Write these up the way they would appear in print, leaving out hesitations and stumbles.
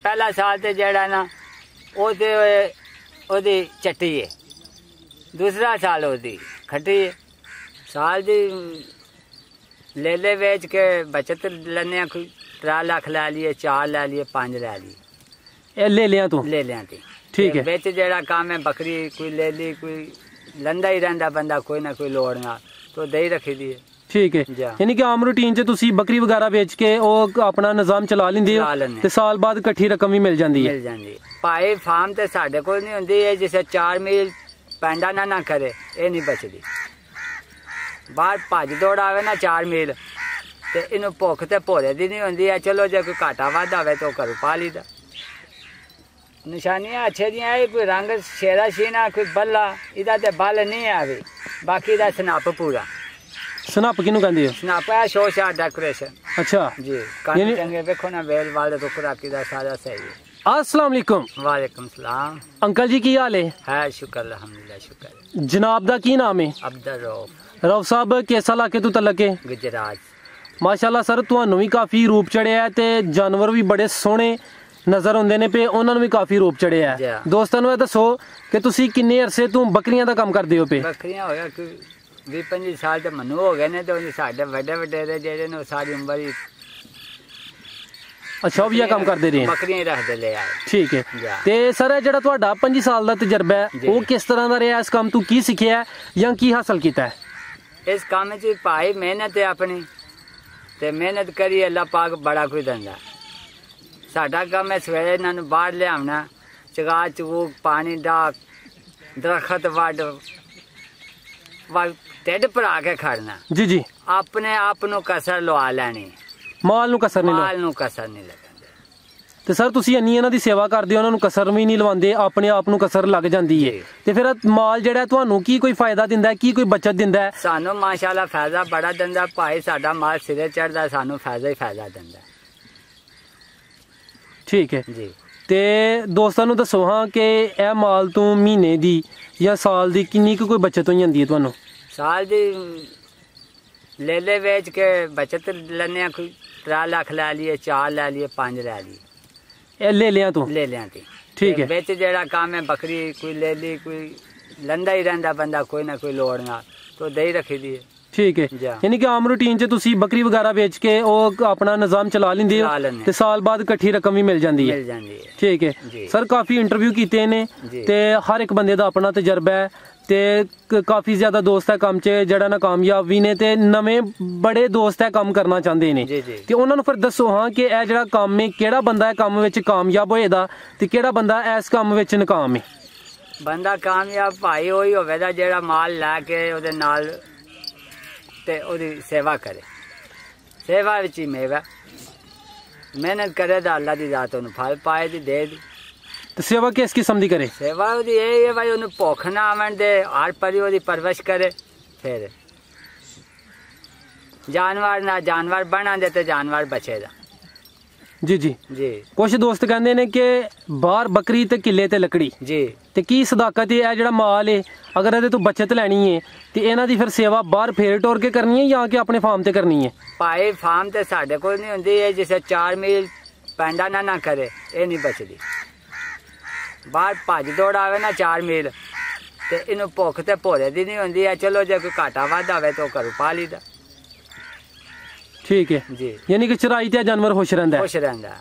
पहला साल तो जड़ा ना ओदी चट्टी है, दूसरा साल ओदी खट्टी है। साल दी ले ले बेच के बचत लेने 3 लाख लै लिए, 4 लै लिए, 5 लै लिए। ले लिया तू? ले लिया थी। ठीक है। बेच जेड़ा काम है बकरी कोई ले ली, कोई लंदा ही रहंदा बंदा, कोई ना कोई लोड़ ना तो दे ही रखी दी है। ठीक है, यानी कि आम रूटीन च तुसी बकरी वगैरह बेच के ਉਹ ਆਪਣਾ ਨਿਜ਼ਾਮ ਚਲਾ ਲੈਂਦੇ ਹੋ ਤੇ ਸਾਲ ਬਾਅਦ ਇਕੱਠੀ ਰਕਮ ਵੀ ਮਿਲ ਜਾਂਦੀ ਹੈ। ਮਿਲ ਜਾਂਦੀ ਹੈ। ਭਾਈ ਫਾਰਮ ਤੇ ਸਾਡੇ ਕੋਲ ਨਹੀਂ ਹੁੰਦੀ ਹੈ, ਜਿਸੇ 4 ਮੀਲ ਪੈਂਡਾ ਨਾ ਕਰੇ ਇਹ ਨਹੀਂ ਬਚਦੀ। ਬਾਹਰ ਭੱਜ ਦੌੜ ਆਵੇ ਨਾ 4 ਮੀਲ ਤੇ ਇਹਨੂੰ ਭੁੱਖ ਤੇ ਭੋਰੇ ਦੀ ਨਹੀਂ ਹੁੰਦੀ ਹੈ। ਚਲੋ ਜੇ ਕੋਈ ਘਾਟਾ ਵਾਧਾ ਹੋਵੇ ਤਾਂ ਘਰੋਂ ਪਾ ਲਈਦਾ। ਨਿਸ਼ਾਨੀਆਂ ਅੱਛੇ ਦੀਆਂ ਇਹ ਕੋਈ ਰੰਗ ਸ਼ੇਰਾ ਸ਼ੀਨਾ ਕੋਈ ਬੱਲਾ ਇਹਦਾ ਤੇ ਬਲ ਨਹੀਂ ਆਵੇ, ਬਾਕੀ ਦਾ ਸਨੱਪ ਪੂਰਾ। ਸਨੱਪ ਕਿਹਨੂੰ ਕਹਿੰਦੇ ਹੋ? ਸਨੱਪ ਹੈ ਸ਼ੋਅ ਸ਼ਾਟ ਡੈਕੋਰੇਸ਼ਨ। ਅੱਛਾ ਜੀ, ਕੰਨ ਚੰਗੇ ਵੇਖੋ ਨਾ, ਵੇਲ ਵਾਲੇ ਤੋਂ ਖੁਰਾਕੀ ਦਾ ਸਾਰਾ ਸਹੀ ਹੈ। अस्सलाम वालेकुम। वालेकुम सलाम। अंकल जी की हाल है? शुक्र अल्हम्दुलिल्लाह शुक्र। जनाब दा की नाम है? अब्दुल रऊफ। रऊफ साहब किस इलाके तो तलक है? गुजरात। माशाल्लाह सर ਤੁਹਾਨੂੰ ਵੀ ਕਾਫੀ ਰੂਪ ਚੜਿਆ ਹੈ ਤੇ ਜਾਨਵਰ ਵੀ ਬੜੇ ਸੋਹਣੇ ਨਜ਼ਰ ਆਉਂਦੇ ਨੇ ਪਏ, ਉਹਨਾਂ ਨੂੰ ਵੀ ਕਾਫੀ ਰੂਪ ਚੜਿਆ ਹੈ। ਦੋਸਤਾਂ ਨੂੰ ਇਹ ਦੱਸੋ ਕਿ ਤੁਸੀਂ ਕਿੰਨੇ ਅਰਸੇ ਤੋਂ ਬੱਕਰੀਆਂ ਦਾ ਕੰਮ ਕਰਦੇ ਹੋ ਪਏ? ਬੱਕਰੀਆਂ ਹੋਇਆ ਕਿ 20-25 ਸਾਲ ਤੇ ਮੈਨੂੰ ਹੋ ਗਏ ਨੇ ਤੇ ਸਾਡੇ ਵੱਡੇ ਵਡੇਰੇ ਜਿਹੜੇ ਨੇ ਸਾਰੀ ਉਮਰ ਹੀ ਅੱਛਾ ਉਹ ਵੀ ਇਹ ਕੰਮ ਕਰਦੇ ਰਹੇ? ਬੱਕਰੀਆਂ ਹੀ ਰੱਖਦੇ ਲੈ ਆਏ। ਠੀਕ ਹੈ। ਤੇ ਸਰ ਜਿਹੜਾ ਤੁਹਾਡਾ 25 ਸਾਲ ਦਾ ਤਜਰਬਾ ਹੈ ਉਹ ਕਿਸ ਤਰ੍ਹਾਂ ਦਾ ਰਿਹਾ? ਇਸ ਕੰਮ ਤੋਂ ਕੀ ਸਿੱਖਿਆ ਜਾਂ ਕੀ ਹਾਸਲ ਕੀਤਾ ਹੈ? ਇਸ ਕੰਮ 'ਚ ਭਾਈ ਮਿਹਨਤ ਹੈ ਆਪਣੀ ਤੇ ਮਿਹਨਤ ਕਰੀ ਅੱਲਾ ਪਾਕ ਬੜਾ ਕੁਝ ਦਿੰਦਾ। ਸਾਡਾ ਕੰਮ ਹੈ ਸਵੇਰੇ ਇਹਨਾਂ ਨੂੰ ਬਾਹਰ ਲਿਆਉਣਾ, ਚਗਾ ਚੂਕ ਪਾਣੀ ਡਾਕ ਦਰਖਤ ਵੱਢ ਢਿੱਡ ਭਰਾ ਕੇ ਖੜਨਾ। ਜੀ ਜੀ। ਆਪਣੇ ਆਪ ਨੂੰ ਕਸਰ ਲਵਾ ਲੈਣੀ, ਮਾਲ ਨੂੰ ਕਸਰ ਨਹੀਂ ਲਗਾਉਂਦੇ। ਤੇ ਸਰ ਤੁਸੀਂ ਇੰਨੀ ਇਹਨਾਂ ਦੀ ਸੇਵਾ ਕਰਦੇ ਹੋ, ਉਹਨਾਂ ਨੂੰ ਕਸਰ ਵੀ ਨਹੀਂ ਲਵਾਉਂਦੇ, ਆਪਣੇ ਆਪ ਨੂੰ ਕਸਰ ਲੱਗ ਜਾਂਦੀ ਹੈ। ਤੇ ਫਿਰ ਮਾਲ ਜਿਹੜਾ ਤੁਹਾਨੂੰ ਕੀ ਕੋਈ ਫਾਇਦਾ ਦਿੰਦਾ ਹੈ, ਕੀ ਕੋਈ ਬਚਤ ਦਿੰਦਾ ਹੈ? ਸਾਨੂੰ ਮਾਸ਼ਾਅੱਲਾ ਫਾਇਦਾ ਬੜਾ ਦਿੰਦਾ ਭਾਈ, ਸਾਡਾ ਮਾਲ ਸਿਰੇ ਚੜਦਾ, ਸਾਨੂੰ ਫਾਇਦਾ ਹੀ ਫਾਇਦਾ ਦਿੰਦਾ। ਠੀਕ ਹੈ ਜੀ। ਤੇ ਦੋਸਤਾਂ ਨੂੰ ਦੱਸੋ ਹਾਂ ਕਿ ਇਹ ਮਾਲ ਤੋਂ ਮਹੀਨੇ ਦੀ ਜਾਂ ਸਾਲ ਦੀ ਕਿੰਨੀ ਕੁ ਕੋਈ ਬਚਤ ਹੋ ਜਾਂਦੀ ਹੈ ਤੁਹਾਨੂੰ? ਸਾਲ ਦੀ ਲੈ ਲੈ ਵੇਚ ਕੇ ਬਚਤ ਲੈਣੇ 3 ਲੱਖ ਲੈ ਲਈਏ, 4 ਲੈ ਲਈਏ, 5 ਲੈ ਲਈਏ। ਇਹ ਲੈ ਲਿਆ ਤੂੰ? ਲੈ ਲਿਆ ਤੀ। ਠੀਕ ਹੈ। ਵਿੱਚ ਜਿਹੜਾ ਕੰਮ ਹੈ ਬੱਕਰੀ ਕੋਈ ਲੈ ਲਈ, ਕੋਈ ਲੰਦਾ ਹੀ ਰਹਿੰਦਾ ਬੰਦਾ, ਕੋਈ ਨਾ ਕੋਈ ਲੋੜ ਨਾ ਤਾਂ ਦੇ ਹੀ ਰੱਖੀ ਦੀ ਹੈ। ਠੀਕ ਹੈ, ਯਾਨੀ ਕਿ ਆਮ ਰੂਟੀਨ 'ਚ ਤੁਸੀਂ ਬੱਕਰੀ ਵਗੈਰਾ ਵੇਚ ਕੇ ਉਹ ਆਪਣਾ ਨਿਜ਼ਾਮ ਚਲਾ ਲੈਂਦੇ ਹੋ ਤੇ ਸਾਲ ਬਾਅਦ ਇਕੱਠੀ ਰਕਮ ਵੀ ਮਿਲ ਜਾਂਦੀ ਹੈ। ਠੀਕ ਹੈ ਸਰ, ਕਾਫੀ ਇੰਟਰਵਿਊ ਕੀਤੇ ਨੇ ਤੇ ਹਰ ਇੱਕ ਬੰਦੇ ਦਾ ਆਪਣਾ ਤਜਰਬਾ ਹੈ ਤੇ ਕਾਫੀ ਜ਼ਿਆਦਾ ਦੋਸਤ ਹੈ ਕੰਮ 'ਚ ਜਿਹੜਾ ਨਾ ਕਾਮਯਾਬ ਵੀ ਨੇ ਤੇ ਨਵੇਂ ਬੜੇ ਦੋਸਤ ਹੈ ਕੰਮ ਕਰਨਾ ਚਾਹੁੰਦੇ ਨੇ ਤੇ ਉਹਨਾਂ ਨੂੰ ਫਿਰ ਦੱਸੋ ਹਾਂ ਕਿ ਇਹ ਜਿਹੜਾ ਕੰਮ ਹੈ ਕਿਹੜਾ ਬੰਦਾ ਹੈ ਕੰਮ ਵਿੱਚ ਕਾਮਯਾਬ ਹੋਏਦਾ ਤੇ ਕਿਹੜਾ ਬੰਦਾ ਇਸ ਕੰਮ ਵਿੱਚ ਨਾਕਾਮ ਹੈ? ਬੰਦਾ ਕਾਮਯਾਬ ਭਾਈ ਉਹੀ ਹੋਵੇਗਾ ਜਿਹੜਾ ਮਾਲ ਲੈ ਕੇ ਉਹਦੇ ਨਾਲ ਤੇ ਉਹਦੀ ਸੇਵਾ ਕਰੇ। ਸੇਵਾ ਵਿੱਚ ਹੀ ਮੇਵਾ, ਮਿਹਨਤ ਕਰੇ ਤਾਂ ਅੱਲਾ ਦੀ ਜ਼ਾਤ ਉਹਨੂੰ ਫਲ ਪਾਏ ਦੀ ਦੇ ਦੀ। ਤੇ ਸੇਵਾ ਕਿਸ ਕਿਸਮ ਦੀ ਕਰੇ? ਸੇਵਾ ਉਹਦੀ ਇਹ ਹੈ ਭਾਈ ਉਹਨੂੰ ਭੁੱਖ ਨਾ ਆਵਣ ਦੇ, ਹਰ ਪਰੀ ਉਹਦੀ ਪਰਵਰਿਸ਼ ਕਰੇ। ਫਿਰ ਜਾਨਵਰ ਬਣਾ ਦੇ ਤੇ ਜਾਨਵਰ ਬਚੇਗਾ। ਜੀ ਜੀ ਜੀ। ਕੁਝ ਦੋਸਤ ਕਹਿੰਦੇ ਨੇ ਕਿ ਬਾਹਰ ਬੱਕਰੀ ਤੇ ਕਿੱਲੇ ਤੇ ਲੱਕੜੀ ਜੀ, ਤੇ ਕੀ ਸਦਾਕਤ ਹੈ? ਇਹ ਜਿਹੜਾ ਮਾਲ ਹੈ ਅਗਰ ਇਹਦੇ ਤੋਂ ਬਚਤ ਲੈਣੀ ਹੈ ਤੇ ਇਹਨਾਂ ਦੀ ਫਿਰ ਸੇਵਾ ਬਾਹਰ ਫੇਰ ਟੋਰ ਕੇ ਕਰਨੀ ਹੈ ਜਾਂ ਕਿ ਆਪਣੇ ਫਾਰਮ ਤੇ ਕਰਨੀ ਹੈ? ਭਾਈ ਫਾਰਮ ਤੇ ਸਾਡੇ ਕੋਲ ਨਹੀਂ ਹੁੰਦੀ ਹੈ, ਜਿਸੇ 4 ਮੀਲ ਪੈਂਡਾ ਨਾ ਕਰੇ ਇਹ ਨਹੀਂ ਬਚਦੀ। ਬਾਹਰ ਭੱਜ ਦੌੜ ਆਵੇ ਨਾ 4 ਮੀਲ ਤੇ ਇਹਨੂੰ ਭੁੱਖ ਤੇ ਭੋਰੇ ਦੀ ਨਹੀਂ ਹੁੰਦੀ ਹੈ। ਚਲੋ ਜੇ ਕੋਈ ਘਾਟਾ ਵਾਧਾ ਹੋਵੇ ਤਾਂ ਘਰੋਂ ਪਾ ਲਈਦਾ। ਠੀਕ ਹੈ ਜੀ, ਯਾਨੀ ਕਿ ਚਰਾਈ ਤੇ ਜਾਨਵਰ ਖੁਸ਼ ਰਹਿੰਦਾ ਹੈ? ਖੁਸ਼ ਰਹਿੰਦਾ।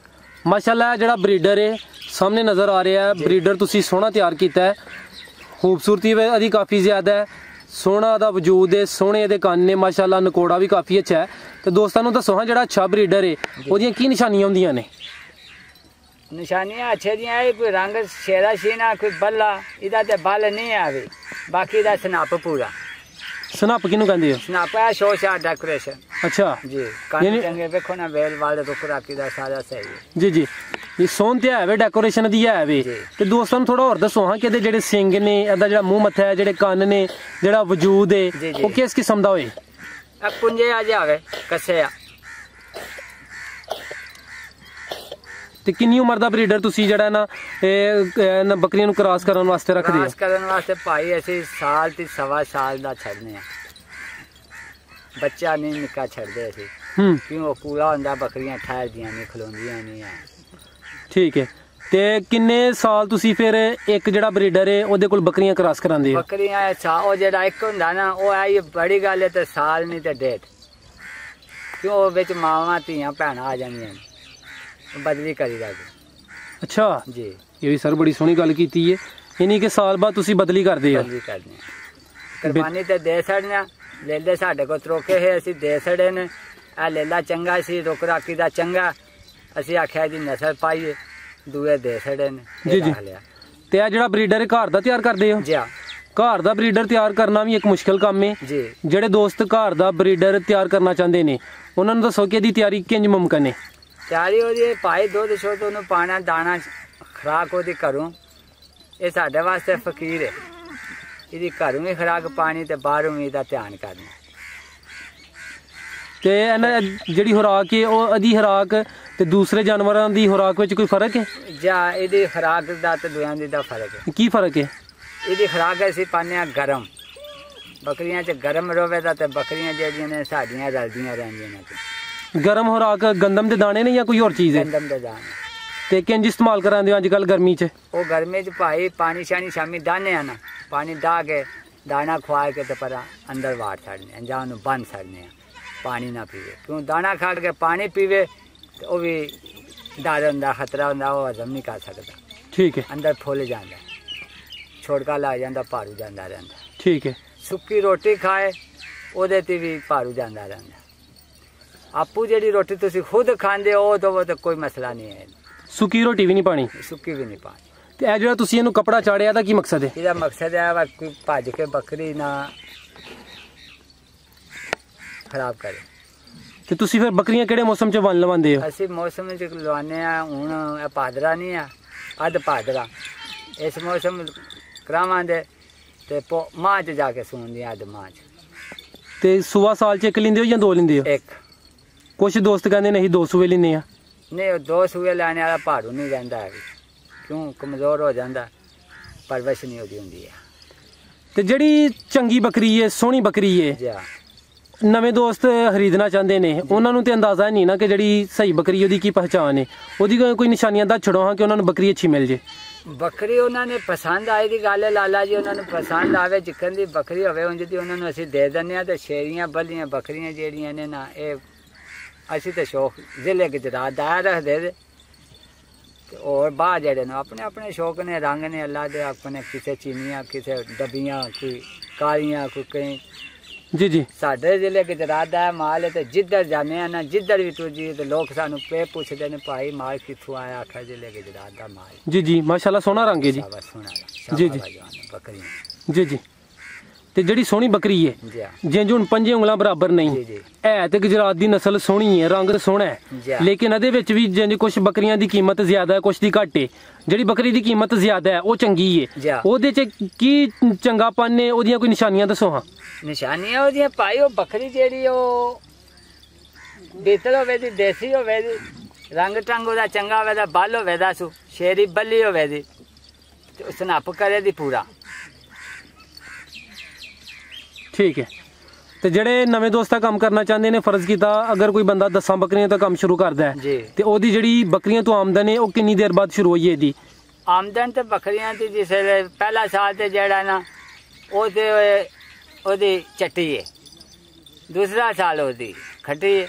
ਮਾਸ਼ਾਅੱਲਾ ਜਿਹੜਾ ਬਰੀਡਰ ਹੈ ਸਾਹਮਣੇ ਨਜ਼ਰ ਆ ਰਿਹਾ ਹੈ, ਬਰੀਡਰ ਤੁਸੀਂ ਸੋਹਣਾ ਤਿਆਰ ਕੀਤਾ ਹੈ, ਖੂਬਸੂਰਤੀ ਇਹਦੀ ਕਾਫੀ ਜ਼ਿਆਦਾ ਹੈ, ਸੋਹਣਾ ਦਾ ਵਜੂਦ ਹੈ, ਸੋਹਣੇ ਇਹਦੇ ਕੰਨ ਨੇ, ਮਾਸ਼ਾਅੱਲਾ ਨਕੋੜਾ ਵੀ ਕਾਫੀ ਅੱਛਾ ਹੈ। ਤੇ ਦੋਸਤਾਂ ਨੂੰ ਦੱਸੋ ਹਾਂ ਜਿਹੜਾ ਅੱਛਾ ਬਰੀਡਰ ਹੈ ਉਹਦੀਆਂ ਕੀ ਨਿਸ਼ਾਨੀਆਂ ਹੁੰਦੀਆਂ ਨੇ? ਨਿਸ਼ਾਨੀਆਂ ਅੱਛੇ ਦੀਆਂ ਇਹ ਕੋਈ ਰੰਗ ਸ਼ੇਰਾ ਸ਼ੀਨਾ ਕੋਈ ਬੱਲਾ ਇਹਦਾ ਤੇ ਬਲ ਨਹੀਂ ਆਵੇ, ਬਾਕੀ ਦਾ ਸਨੱਪ ਪੂਰਾ। ਸਨੱਪ ਕਿਹਨੂੰ ਕਹਿੰਦੇ ਹੋ? ਸਨੱਪ ਹੈ ਸ਼ੋਅ ਸ਼ਾਟ ਡੈਕੋਰੇਸ਼ਨ। ਅੱਛਾ ਜੀ, ਕੰਨ ਚੰਗੇ ਵੇਖੋ ਨਾ, ਵੇਲ ਵਾਲੇ ਤੋਂ ਖੁਰਾਕੀ ਦਾ ਸਾਰਾ ਸਹੀ ਹੈ। ਜੀ ਜੀ, ਇਹ ਸੋਹਣ ਤੇ ਹੈ ਵੇ, ਡੈਕੋਰੇਸ਼ਨ ਦੀ ਹੈ ਵੇ। ਤੇ ਦੋਸਤਾਂ ਨੂੰ ਥੋੜਾ ਹੋਰ ਦੱਸੋ ਹਾਂ ਕਿ ਇਹਦੇ ਜਿਹੜੇ ਸਿੰਗ ਨੇ, ਇਹਦਾ ਜਿਹੜਾ ਮੂੰਹ ਮੱਥਾ ਹੈ, ਜਿਹੜੇ ਕੰਨ ਨੇ, ਜਿਹੜਾ ਵਜੂਦ ਹੈ ਉਹ ਕਿਸ ਕਿਸਮ ਦਾ ਹੋਏ? ਪੁੰਜੇ ਆ ਜਾਵੇ ਕੱਸੇ ਆ। ਤੇ ਕਿੰਨੀ ਉਮਰ ਦਾ ਬਰੀਡਰ ਤੁਸੀਂ ਜਿਹੜਾ ਨਾ ਇਹ ਬੱਕਰੀਆਂ ਨੂੰ ਕ੍ਰਾਸ ਕਰਨ ਵਾਸਤੇ ਰੱਖਦੇ ਹੋ? ਕ੍ਰਾਸ ਕਰਨ ਵਾਸਤੇ ਭਾਈ ਅਸੀਂ ਸਾਲ ਤੇ 1.25 ਸਾਲ ਦਾ ਛੱਡਨੇ ਆ, ਬੱਚਾ ਨਹੀਂ ਨਿੱਕਾ ਛੱਡਦੇ ਅਸੀਂ। ਕਿਉਂ ਉਹ ਪੂਰਾ ਹੁੰਦਾ, ਬੱਕਰੀਆਂ ਠਹਿਰਦੀਆਂ ਨਹੀਂ, ਖਲੋਂਦੀਆਂ ਨਹੀਂ ਆ। ਠੀਕ ਹੈ। ਤੇ ਕਿੰਨੇ ਸਾਲ ਤੁਸੀਂ ਫਿਰ ਇੱਕ ਜਿਹੜਾ ਬਰੀਡਰ ਹੈ ਉਹਦੇ ਕੋਲ ਬੱਕਰੀਆਂ ਕ੍ਰਾਸ ਕਰਾਉਂਦੇ ਹੋ? ਬੱਕਰੀਆਂ ਉਹ ਜਿਹੜਾ ਇੱਕ ਹੁੰਦਾ ਨਾ ਉਹ ਆਈ ਬੜੀ ਗੱਲ ਹੈ, ਤੇ ਸਾਲ ਨਹੀਂ ਤੇ ਡੇਢ, ਕਿਉਂ ਵਿੱਚ ਮਾਵਾਂ ਧੀਆਂ ਭੈਣਾਂ ਆ ਜਾਂਦੀਆਂ ਨੇ, ਬਦਲੀ ਕਰੀ ਦਾ ਜੀ। ਅੱਛਾ ਜੀ, ਇਹ ਵੀ ਸਰ ਬੜੀ ਸੋਹਣੀ ਗੱਲ ਕੀਤੀ ਹੈ, ਯਾਨੀ ਕਿ ਸਾਲ ਬਾਅਦ ਤੁਸੀਂ ਬਦਲੀ ਕਰਦੇ ਹੋ? ਬਦਲੀ ਕਰਦੇ ਹਾਂ। ਕੁਰਬਾਨੀ ਤੇ ਦੇ ਛੜਨੇ, ਲੇਲੇ ਸਾਡੇ ਕੋਲ ਤਰੋਕੇ ਹੈ, ਅਸੀਂ ਦੇ ਛੜੇ ਨੇ। ਇਹ ਲੇਲਾ ਚੰਗਾ ਸੀ, ਰੁਕ ਰਾਕੀ ਦਾ ਚੰਗਾ, ਅਸੀਂ ਆਖਿਆ ਜੀ ਨਸਲ ਪਾਈਏ, ਦੂਏ ਦੇ ਛੜੇ ਨੇ। ਜੀ ਜੀ। ਤੇ ਇਹ ਜਿਹੜਾ ਬਰੀਡਰ ਹੈ ਘਰ ਦਾ ਤਿਆਰ ਕਰਦੇ ਹੋ? ਜੀ ਹਾਂ। ਘਰ ਦਾ ਬਰੀਡਰ ਤਿਆਰ ਕਰਨਾ ਵੀ ਇੱਕ ਮੁਸ਼ਕਿਲ ਕੰਮ ਹੈ ਜੀ। ਜਿਹੜੇ ਦੋਸਤ ਘਰ ਦਾ ਬਰੀਡਰ ਤਿਆਰ ਕਰਨਾ ਚਾਹੁੰਦੇ ਨੇ ਉਹਨਾਂ ਨੂੰ ਦੱਸੋ ਕਿ ਇਹਦੀ ਤਿਆਰੀ ਕਿੰਜ ਮੁਮਕਨ ਹੈ? ਤਿਆਰੀ ਉਹਦੀ ਭਾਈ ਦੁੱਧ ਸ਼ੁੱਧ ਉਹਨੂੰ ਪਾਣਾ, ਦਾਣਾ ਖੁਰਾਕ ਉਹਦੀ ਘਰੋਂ, ਇਹ ਸਾਡੇ ਵਾਸਤੇ ਫਕੀਰ ਹੈ। ਇਹਦੀ ਘਰੋਂ ਵੀ ਖੁਰਾਕ ਪਾਣੀ ਤੇ ਬਾਹਰੋਂ ਵੀ ਇਹਦਾ ਧਿਆਨ ਕਰਨਾ। ਤੇ ਇਹਨਾਂ ਜਿਹੜੀ ਖੁਰਾਕ ਹੈ ਉਹ ਇਹਦੀ ਖੁਰਾਕ ਤੇ ਦੂਸਰੇ ਜਾਨਵਰਾਂ ਦੀ ਖੁਰਾਕ ਵਿੱਚ ਕੋਈ ਫਰਕ ਹੈ? ਜਾਂ ਇਹਦੀ ਖੁਰਾਕ ਦਾ ਤੇ ਦੂਆਂ ਦੀ ਦਾ ਫਰਕ ਹੈ। ਕੀ ਫਰਕ ਹੈ? ਇਹਦੀ ਖੁਰਾਕ ਅਸੀਂ ਪਾਉਂਦੇ ਹਾਂ ਗਰਮ, ਬੱਕਰੀਆਂ 'ਚ ਗਰਮ ਰੋਵੇ ਦਾ, ਤੇ ਬੱਕਰੀਆਂ ਜਿਹੜੀਆਂ ਨੇ ਸਾਡੀਆਂ ਰਲਦੀਆਂ ਰਹਿੰਦੀਆਂ ਨੇ। ਗਰਮ ਖੁਰਾਕ ਗੰਦਮ ਦੇ ਦਾਣੇ ਨੇ ਜਾਂ ਕੋਈ ਹੋਰ ਚੀਜ਼ ਹੈ? ਗੰਦਮ ਦੇ ਦਾਣੇ। ਤੇ ਕਿੰਜ ਇਸਤੇਮਾਲ ਕਰਾਂਦੇ ਹੋ ਅੱਜ ਕੱਲ ਗਰਮੀ 'ਚ? ਉਹ ਗਰਮੀ 'ਚ ਭਾਈ ਪਾਣੀ ਸ਼ਾਣੀ ਸ਼ਾਮੀ ਡਾਹਨੇ ਆ ਨਾ, ਪਾਣੀ ਡਾਹ ਕੇ ਦਾਣਾ ਖਵਾ ਕੇ ਤੇ ਪਰ ਅੰਦਰ ਵਾੜ ਛੱਡਨੇ, ਜਾਂ ਉਹਨੂੰ ਬੰਨ ਛੱਡਨੇ ਆ, ਪਾਣੀ ਨਾ ਪੀਵੇ। ਕਿਉਂ ਦਾਣਾ ਖਾ ਕੇ ਪਾਣੀ ਪੀਵੇ ਤੇ ਉਹ ਵੀ ਡਰ ਹੁੰਦਾ, ਖਤਰਾ ਹੁੰਦਾ, ਉਹ ਹਜ਼ਮ ਨਹੀਂ ਕਰ ਸਕਦਾ। ਠੀਕ ਹੈ। ਅੰਦਰ ਫੁੱਲ ਜਾਂਦਾ, ਛੋੜਕਾ ਲੱਗ ਜਾਂਦਾ, ਭਾਰੂ ਜਾਂਦਾ ਰਹਿੰਦਾ। ਠੀਕ ਹੈ। ਸੁੱਕੀ ਰੋਟੀ ਖਾਏ ਉਹਦੇ ਤੇ ਵੀ ਭਾਰੂ ਜਾਂਦਾ ਰਹਿੰਦਾ। ਆਪੂ ਜਿਹੜੀ ਰੋਟੀ ਤੁਸੀਂ ਖੁਦ ਖਾਂਦੇ ਹੋ ਉਹ ਤਾਂ ਕੋਈ ਮਸਲਾ ਨਹੀਂ ਹੈ। ਸੁੱਕੀ ਰੋਟੀ ਵੀ ਨਹੀਂ ਪਾਣੀ? ਸੁੱਕੀ ਵੀ ਨਹੀਂ ਪਾਣੀ। ਤੇ ਇਹ ਜਿਹੜਾ ਤੁਸੀਂ ਇਹਨੂੰ ਕਪੜਾ ਚਾੜਿਆ ਦਾ ਕੀ ਮਕਸਦ ਹੈ? ਇਹਦਾ ਮਕਸਦ ਹੈ ਵਾ ਕੋਈ ਭੱਜ ਕੇ ਬੱਕਰੀ ਨਾ ਖਰਾਬ ਕਰੇ। ਤੇ ਤੁਸੀਂ ਫਿਰ ਬੱਕਰੀਆਂ ਕਿਹੜੇ ਮੌਸਮ 'ਚ ਬੰਨ ਲਵਾਉਂਦੇ ਹੋ? ਅਸੀਂ ਮੌਸਮ 'ਚ ਲਵਾਉਂਦੇ ਆ। ਹੁਣ ਇਹ ਭਾਦਰਾ ਨਹੀਂ ਆ, ਅੱਧ ਭਾਦਰਾ, ਇਸ ਮੌਸਮ ਕਰਾਵਾਂਗੇ ਤੇ ਮਾਂ 'ਚ ਜਾ ਕੇ ਸੂਣਦੀਆਂ, ਅੱਧ ਮਾਂ 'ਚ। ਤੇ ਸੂਆ ਸਾਲ 'ਚ ਇੱਕ ਲੈਂਦੇ ਹੋ ਜਾਂ ਦੋ ਲੈਂਦੇ ਹੋ? ਇੱਕ। ਕੁਝ ਦੋਸਤ ਕਹਿੰਦੇ ਨਹੀਂ ਦੋ ਸੂਏ ਲੈਂਦੇ ਆ। ਨਹੀਂ, ਉਹ ਦੋ ਸੂਏ ਲੈਣੇ ਵਾਲਾ ਭਾਰੂ ਨਹੀਂ ਰਹਿੰਦਾ ਹੈ, ਕਿਉਂ ਕਮਜ਼ੋਰ ਹੋ ਜਾਂਦਾ, ਪਰਵਰਿਸ਼ ਨਹੀਂ ਉਹਦੀ ਹੁੰਦੀ ਹੈ। ਤੇ ਜਿਹੜੀ ਚੰਗੀ ਬੱਕਰੀ ਹੈ, ਸੋਹਣੀ ਬੱਕਰੀ ਹੈ, ਜੀ, ਨਵੇਂ ਦੋਸਤ ਖਰੀਦਣਾ ਚਾਹੁੰਦੇ ਨੇ, ਉਹਨਾਂ ਨੂੰ ਤੇ ਅੰਦਾਜ਼ਾ ਨਹੀਂ ਨਾ ਕਿ ਜਿਹੜੀ ਸਹੀ ਬੱਕਰੀ ਉਹਦੀ ਕੀ ਪਹਿਚਾਣ ਹੈ, ਉਹਦੀ ਕੋਈ ਨਿਸ਼ਾਨੀਆਂ ਦਾ ਛੜੋ ਹਾਂ ਕਿ ਉਹਨਾਂ ਨੂੰ ਬੱਕਰੀ ਅੱਛੀ ਮਿਲ ਜੇ। ਬੱਕਰੀ ਉਹਨਾਂ ਨੇ ਪਸੰਦ ਆਈ ਦੀ ਗੱਲ ਹੈ ਲਾਲਾ ਜੀ, ਉਹਨਾਂ ਨੂੰ ਪਸੰਦ ਆਵੇ ਜਿੱਕਣ ਦੀ ਬੱਕਰੀ ਹੋਵੇ ਉਂਝ ਦੀ ਉਹਨਾਂ ਨੂੰ ਅਸੀਂ ਦੇ ਦਿੰਦੇ ਹਾਂ। ਤੇ ਸ਼ੇਰੀਆਂ ਬੱਲੀਆਂ ਬੱਕਰੀਆਂ ਜਿਹੜੀਆਂ ਨੇ ਨਾ, ਇਹ ਅਸੀਂ ਤਾਂ ਸ਼ੌਕ ਜ਼ਿਲ੍ਹੇ ਗੁਜਰਾਤ ਦਾ ਰੱਖਦੇ ਤੇ ਹੋਰ ਬਾਹਰ ਜਿਹੜੇ ਨੇ ਆਪਣੇ ਆਪਣੇ ਸ਼ੌਕ ਨੇ, ਰੰਗ ਨੇ ਅੱਲਾ ਦੇ ਆਪਣੇ, ਕਿਸੇ ਚੀਨੀਆਂ, ਕਿਸੇ ਡੱਬੀਆਂ, ਕੋਈ ਕਾਲੀਆਂ, ਕੋਈ ਕਈ। ਜੀ ਜੀ। ਸਾਡੇ ਜ਼ਿਲ੍ਹੇ ਗੁਜਰਾਤ ਦਾ ਮਾਲ ਹੈ, ਤੇ ਜਿੱਧਰ ਜਾਂਦੇ ਆ ਨਾ, ਜਿੱਧਰ ਵੀ ਤੁਜੀ ਤੇ ਲੋਕ ਸਾਨੂੰ ਪੁੱਛਦੇ ਨੇ ਭਾਈ ਮਾਲ ਕਿੱਥੋਂ ਆਇਆ? ਆਖਿਆ ਜ਼ਿਲ੍ਹੇ ਗੁਜਰਾਤ ਦਾ ਮਾਲ। ਜੀ ਜੀ, ਮਾਸ਼ਾਅੱਲਾ ਸੋਹਣਾ ਰੰਗ ਹੈ ਜੀ। ਜੀ ਜੀ। ਜੀ ਜੀ। ਤੇ ਜਿਹੜੀ ਸੋਹਣੀ ਬੱਕਰੀ ਹੈ ਜਿੰਜ ਹੁਣ 5 ਉਂਗਲਾਂ ਬਰਾਬਰ ਨਹੀਂ ਹੈ, ਤੇ ਗੁਜਰਾਤ ਦੀ ਨਸਲ ਸੋਹਣੀ ਹੈ, ਰੰਗ ਸੋਹਣਾ ਹੈ, ਲੇਕਿਨ ਇਹਦੇ ਵਿੱਚ ਵੀ ਜਿੰਜ ਕੁਝ ਬੱਕਰੀਆਂ ਦੀ ਕੀਮਤ ਜ਼ਿਆਦਾ ਹੈ, ਕੁਝ ਦੀ ਘੱਟ ਹੈ। ਜਿਹੜੀ ਬੱਕਰੀ ਦੀ ਕੀਮਤ ਜ਼ਿਆਦਾ ਹੈ ਉਹ ਚੰਗੀ ਹੈ, ਉਹਦੇ 'ਚ ਕੀ ਚੰਗਾਪਨ ਨੇ, ਉਹਦੀਆਂ ਕੋਈ ਨਿਸ਼ਾਨੀਆਂ ਦੱਸੋ ਹਾਂ। ਨਿਸ਼ਾਨੀਆਂ ਉਹਦੀਆਂ ਭਾਈ, ਉਹ ਬੱਕਰੀ ਜਿਹੜੀ ਉਹ ਬੇਤਲ ਹੋਵੇ ਦੀ, ਦੇਸੀ ਹੋਵੇ ਦੀ, ਰੰਗ ਟੰਗ ਉਹਦਾ ਚੰਗਾ ਹੋਵੇ ਦਾ, ਬਲ ਹੋਵੇ ਦਾ, ਸ਼ੇਰੀ ਬੱਲੀ ਹੋਵੇ ਦੀ, ਸਨੱਪ ਕਰੇ ਦੀ ਪੂਰਾ। ਠੀਕ ਹੈ। ਤੇ ਜਿਹੜੇ ਨਵੇਂ ਦੋਸਤਾਂ ਕੰਮ ਕਰਨਾ ਚਾਹੁੰਦੇ ਨੇ, ਫਰਜ਼ ਕੀਤਾ ਅਗਰ ਕੋਈ ਬੰਦਾ 10 ਬੱਕਰੀਆਂ ਤੋਂ ਕੰਮ ਸ਼ੁਰੂ ਕਰਦਾ ਹੈ ਤੇ ਉਹਦੀ ਜਿਹੜੀ ਬੱਕਰੀਆਂ ਤੋਂ ਆਮਦਨ ਹੈ ਉਹ ਕਿੰਨੀ ਦੇਰ ਬਾਅਦ ਸ਼ੁਰੂ ਹੋਈ ਹੈ? ਇਹਦੀ ਆਮਦਨ ਤੇ ਬੱਕਰੀਆਂ ਦੀ ਜਿਸ ਪਹਿਲਾ ਸਾਲ ਤੇ ਜਿਹੜਾ ਨਾ ਉਹ ਤੇ ਉਹਦੀ ਚੱਟੀ ਹੈ, ਦੂਸਰਾ ਸਾਲ ਉਹਦੀ ਖੱਟੀ ਹੈ।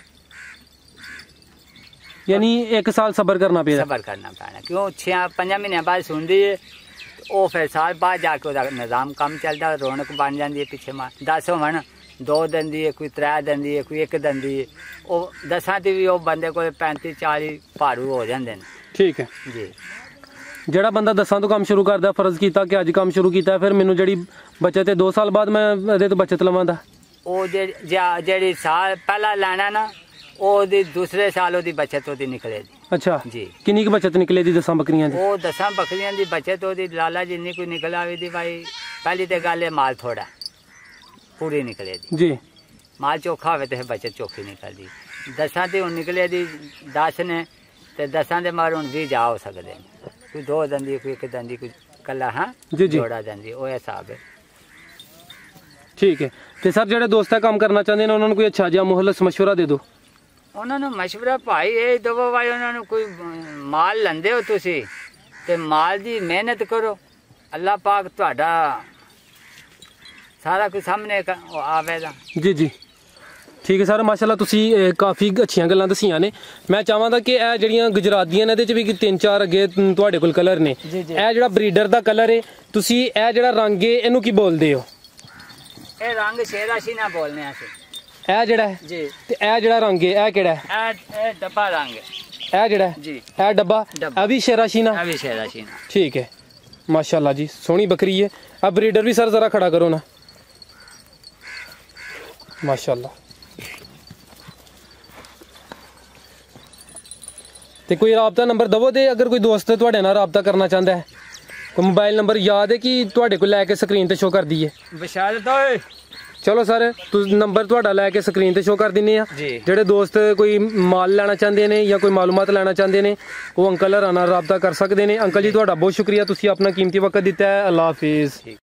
ਯਾਨੀ 1 ਸਾਲ ਸਬਰ ਕਰਨਾ ਪੈਂਦਾ? ਸਬਰ ਕਰਨਾ ਪੈਣਾ, ਕਿਉਂ 5 ਮਹੀਨਿਆਂ ਬਾਅਦ ਸੁਣਦੀ ਹੈ, ਉਹ ਫਿਰ ਸਾਲ ਬਾਅਦ ਜਾ ਕੇ ਉਹਦਾ ਨਿਜ਼ਾਮ ਕੰਮ ਚੱਲਦਾ, ਰੌਣਕ ਬਣ ਜਾਂਦੀ ਹੈ। ਪਿੱਛੇ ਮਾਂ 10 ਹੋਣ, 2 ਦਿੰਦੀ ਹੈ, ਕੋਈ 3 ਦਿੰਦੀ ਹੈ, ਕੋਈ 1 ਦਿੰਦੀ ਹੈ। ਉਹ 10 ਦੀ ਵੀ ਉਹ ਬੰਦੇ ਕੋਲ 35-40 ਭਾਰੂ ਹੋ ਜਾਂਦੇ ਨੇ। ਠੀਕ ਹੈ ਜੀ। ਜਿਹੜਾ ਬੰਦਾ 10 ਤੋਂ ਕੰਮ ਸ਼ੁਰੂ ਕਰਦਾ, ਫਰਜ਼ ਕੀਤਾ ਕਿ ਅੱਜ ਕੰਮ ਸ਼ੁਰੂ ਕੀਤਾ, ਫਿਰ ਮੈਨੂੰ ਜਿਹੜੀ ਬਚਤ ਹੈ 2 ਸਾਲ ਬਾਅਦ ਮੈਂ ਇਹਦੇ ਤੋਂ ਬਚਤ ਲਵਾਂਦਾ, ਉਹ ਜਿਹੜੀ ਸਾਲ ਪਹਿਲਾ ਲੈਣਾ ਨਾ, ਉਹਦੀ ਦੂਸਰੇ ਸਾਲ ਉਹਦੀ ਬਚਤ ਉਹਦੀ ਨਿਕਲੇਗੀ। ਅੱਛਾ ਜੀ। ਕਿੰਨੀ ਕੁ ਬਚਤ ਨਿਕਲੇਗੀ 10 ਬੱਕਰੀਆਂ ਦੀ? ਉਹ 10 ਬੱਕਰੀਆਂ ਦੀ ਬਚਤ ਉਹਦੀ ਲਾਲਾ ਜਿੰਨੀ ਕੋਈ ਨਿਕਲ ਆਵੇ ਦੀ ਭਾਈ, ਪਹਿਲੀ ਤੇ ਗੱਲ ਹੈ ਮਾਲ ਥੋੜਾ ਪੂਰੀ ਨਿਕਲੇਗੀ। ਜੀ। ਮਾਲ ਚੋਖਾ ਹੋਵੇ ਤੇ ਬਚਤ ਚੋਖੀ ਨਿਕਲਦੀ। 10 ਤੇ ਹੁਣ ਨਿਕਲੇ ਦੀ 10 ਨੇ, ਤੇ 10 ਦੇ ਮਾਰ ਹੁਣ 20 ਜਾ ਹੋ ਸਕਦੇ ਨੇ, ਕੋਈ 2 ਦਿੰਦੀ, ਕੋਈ 1 ਦਿੰਦੀ, ਕੋਈ ਕੱਲਾ ਹਾਂ ਜੋੜਾ ਦਿੰਦੀ, ਉਹ ਹਿਸਾਬ ਹੈ। ਠੀਕ ਹੈ। ਤੇ ਸਰ ਜਿਹੜੇ ਦੋਸਤ ਕੰਮ ਕਰਨਾ ਚਾਹੁੰਦੇ ਨੇ ਉਹਨਾਂ ਨੂੰ ਕੋਈ ਅੱਛਾ ਜਿਹਾ ਮੁਹੱਲਸ ਮਸ਼ਵਰਾ ਦੇ ਦਿਓ। ਉਹਨਾਂ ਨੂੰ ਮਸ਼ਵਰਾ ਭਾਈ ਇਹ ਦਵੋ ਭਾਈ ਉਹਨਾਂ ਨੂੰ ਕੋਈ ਮਾਲ ਲੈਂਦੇ ਹੋ ਤੁਸੀਂ ਤੇ ਮਾਲ ਦੀ ਮਿਹਨਤ ਕਰੋ ਅੱਲਾਹ ਪਾਕ ਤੁਹਾਡਾ ਸਾਰਾ ਕੁਝ ਸਾਹਮਣੇ ਆਵੇਗਾ ਜੀ ਜੀ ਠੀਕ ਹੈ ਸਰ ਮਾਸ਼ਾਅੱਲਾ ਤੁਸੀਂ ਕਾਫੀ ਅੱਛੀਆਂ ਗੱਲਾਂ ਦਸੀਆਂ ਨੇ ਮੈਂ ਚਾਹਾਂਗਾ ਕਿ ਇਹ ਜਿਹੜੀਆਂ ਗੁਜਰਾਤ ਦੀਆਂ ਨੇ ਇਹਦੇ ਚ ਵੀ 3-4 ਅੱਗੇ ਤੁਹਾਡੇ ਕੋਲ ਕਲਰ ਨੇ ਇਹ ਜਿਹੜਾ ਬਰੀਡਰ ਦਾ ਕਲਰ ਹੈ ਤੁਸੀਂ ਇਹ ਜਿਹੜਾ ਰੰਗ ਹੈ ਇਹਨੂੰ ਕੀ ਬੋਲਦੇ ਹੋ ਇਹ ਰੰਗ ਸ਼ੇਰਾਸ਼ੀਨਾ ਬੋਲਨੇ ਆ ਅਸੀਂ ਇਹ ਜਿਹੜਾ ਹੈ ਜੀ ਤੇ ਇਹ ਜਿਹੜਾ ਰੰਗ ਹੈ ਇਹ ਕਿਹੜਾ ਹੈ ਇਹ ਡੱਬਾ ਰੰਗ ਹੈ ਇਹ ਜਿਹੜਾ ਜੀ ਇਹ ਡੱਬਾ ਇਹ ਵੀ ਸ਼ੇਰਾਸ਼ੀਨਾ ਇਹ ਵੀ ਸ਼ੇਰਾਸ਼ੀਨਾ ठीक है माशाल्लाह जी सोहनी बकरी है अब ब्रीडर भी सर जरा खड़ा करो ना माशाल्लाह ते कोई राबता नंबर दवो दे अगर कोई दोस्त तुहाडे नाल राबता करना चाहता है कोई मोबाइल नंबर याद है कि तुहाडे कोल लैके स्क्रीन ते शो कर दीए बशारत होए चलो सर नंबर तुहाडा लैके स्क्रीन ते शो कर दिन्ने आ जेह्ड़े दोस्त कोई माल लैना चाहते हैं या कोई मालूमात लैना चाहते हैं वो अंकल हरां नाल राबता कर सकते हैं अंकल जी तुहाडा बहुत शुक्रिया तुसीं अपना कीमती वक्त दिता है अल्लाह हाफिज़।